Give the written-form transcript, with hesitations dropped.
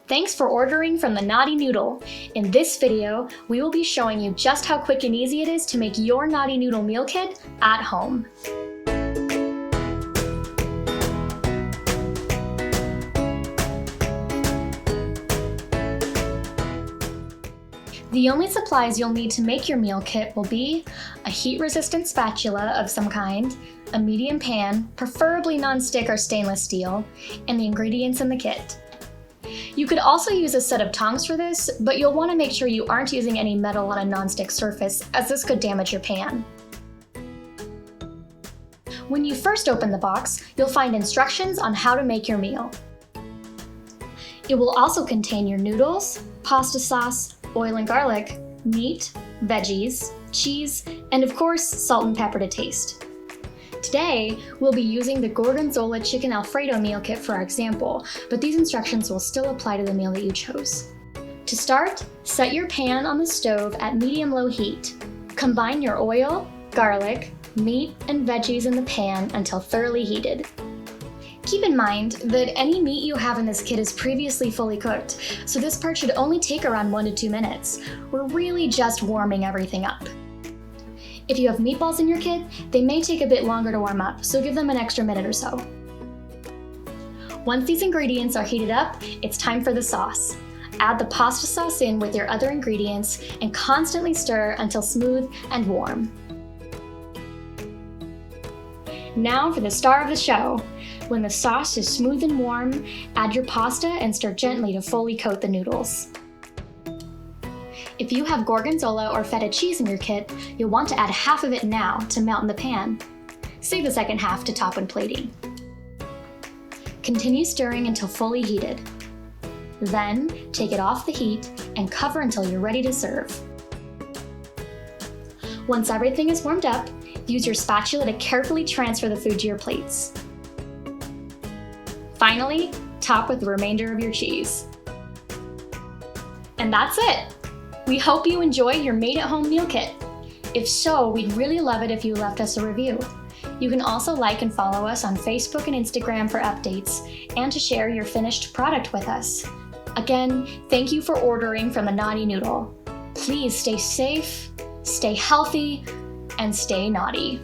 Thanks for ordering from the Naughty Noodle. In this video, we will be showing you just how quick and easy it is to make your Naughty Noodle meal kit at home. The only supplies you'll need to make your meal kit will be a heat-resistant spatula of some kind, a medium pan, preferably non-stick or stainless steel, and the ingredients in the kit. You could also use a set of tongs for this, but you'll want to make sure you aren't using any metal on a non-stick surface, as this could damage your pan. When you first open the box, you'll find instructions on how to make your meal. It will also contain your noodles, pasta sauce, oil and garlic, meat, veggies, cheese, and of course, salt and pepper to taste. Today, we'll be using the Gorgonzola Chicken Alfredo meal kit for our example, but these instructions will still apply to the meal that you chose. To start, set your pan on the stove at medium-low heat. Combine your oil, garlic, meat, and veggies in the pan until thoroughly heated. Keep in mind that any meat you have in this kit is previously fully cooked, so this part should only take around 1 to 2 minutes. We're really just warming everything up. If you have meatballs in your kit, they may take a bit longer to warm up, so give them an extra minute or so. Once these ingredients are heated up, it's time for the sauce. Add the pasta sauce in with your other ingredients and constantly stir until smooth and warm. Now for the star of the show. When the sauce is smooth and warm, add your pasta and stir gently to fully coat the noodles. If you have gorgonzola or feta cheese in your kit, you'll want to add half of it now to melt in the pan. Save the second half to top when plating. Continue stirring until fully heated. Then, take it off the heat and cover until you're ready to serve. Once everything is warmed up, use your spatula to carefully transfer the food to your plates. Finally, top with the remainder of your cheese. And that's it! We hope you enjoy your made-at-home meal kit. If so, we'd really love it if you left us a review. You can also like and follow us on Facebook and Instagram for updates and to share your finished product with us. Again, thank you for ordering from the Naughty Noodle. Please stay safe, stay healthy, and stay naughty.